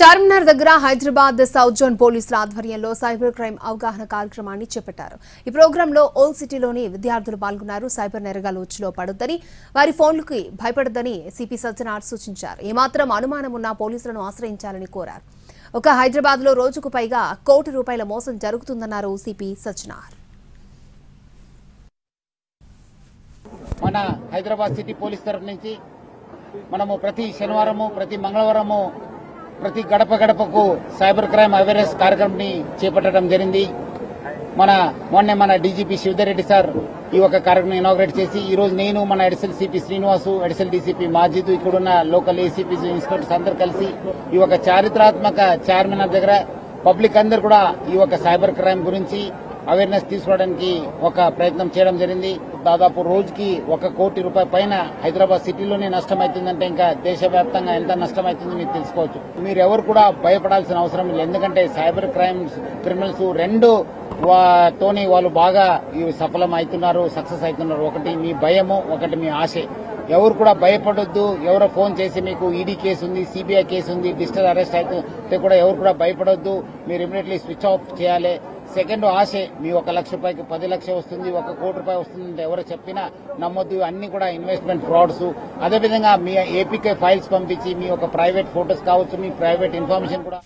చార్మినార్ దగ్గర Hyderabad south zone పోలీసుల ఆధ్వర్యంలో సైబర్ క్రైమ్ అవగాహన కార్యక్రమాన్ని చేపట్టారు. ఈ ప్రోగ్రాంలో ఓల్డ్ సిటీలోని విద్యార్థులు పాల్గొన్నారు. సైబర్ నేరగాల ఉచ్చులో పడొద్దని, వారి ఫోన్లకు భయపడొద్దని సిపి సజ్జనార్ సూచించారు. ఏమాత్రం అనుమానం ఉన్నా పోలీసులను ఆశ్రయించాలని కోరారు. హైదరాబాద్ లో రోజుకు పైగా ₹1 కోటి మోసం జరుగుతుందన్నారు సిపి సజ్జనార్. మన హైదరాబాద్ సిటీ పోలీస్ తరఫు నుంచి మనము ప్రతి శనివారము ప్రతి మంగళవారము ప్రతి గడప గడపకు సైబర్ క్రైమ్ అవేర్నెస్ కార్యక్రమాన్ని చేపట్టడం జరిగింది. మన డీజీపీ శివధర్ రెడ్డి సార్ ఈ ఒక కార్యక్రమం ఇనాగ్రేట్ చేసి ఈ రోజు నేను మన additional CP Srinivasu, additional DCP Majid, ఇక్కడున్న లోకల్ ఏసీపీస్, ఇన్స్పెక్టర్స్ అందరూ కలిసి ఈ ఒక చారిత్రాత్మక చార్మినార్ దగ్గర పబ్లిక్ అందరూ కూడా ఈ ఒక సైబర్ క్రైమ్ గురించి అవేర్నెస్ తీసుకోవడానికి ఒక ప్రయత్నం చేయడం జరిగింది. దాదాపు రోజుకి ₹1 కోటి పైన హైదరాబాద్ సిటీలోనే నష్టమవుతుందంటే ఇంకా దేశవ్యాప్తంగా ఎంత నష్టమవుతుందో మీరు తెలుసుకోవచ్చు. మీరు ఎవరు కూడా భయపడాల్సిన అవసరం లేదు. ఎందుకంటే సైబర్ క్రిమినల్స్ రెండు తోని వాళ్ళు బాగా సఫలం అవుతున్నారు, సక్సెస్ అవుతున్నారు. ఒకటి మీ భయము, ఒకటి మీ ఆశ. ఎవరు కూడా భయపడొద్దు. ఎవరో ఫోన్ చేసి మీకు ఈడీ కేసు ఉంది, సిబిఐ కేసు ఉంది, డిజిటల్ అరెస్ట్ అయితే కూడా ఎవరు కూడా భయపడొద్దు. మీరు ఇమీడియట్లీ స్విచ్ ఆఫ్ చేయాలి. సెకండ్ ఆశే, మీ ₹1 లక్ష 10 లక్షలు వస్తుంది, ₹1 కోటి వస్తుందంటే ఎవరు చెప్పినా నమ్మొద్దు. అన్ని కూడా ఇన్వెస్ట్మెంట్ ఫ్రాడ్స్. అదేవిధంగా మీ ఏపీకే ఫైల్స్ పంపించి మీ ఒక ప్రైవేట్ ఫోటోస్ కావచ్చు, మీ ప్రైవేట్ ఇన్ఫర్మేషన్ కూడా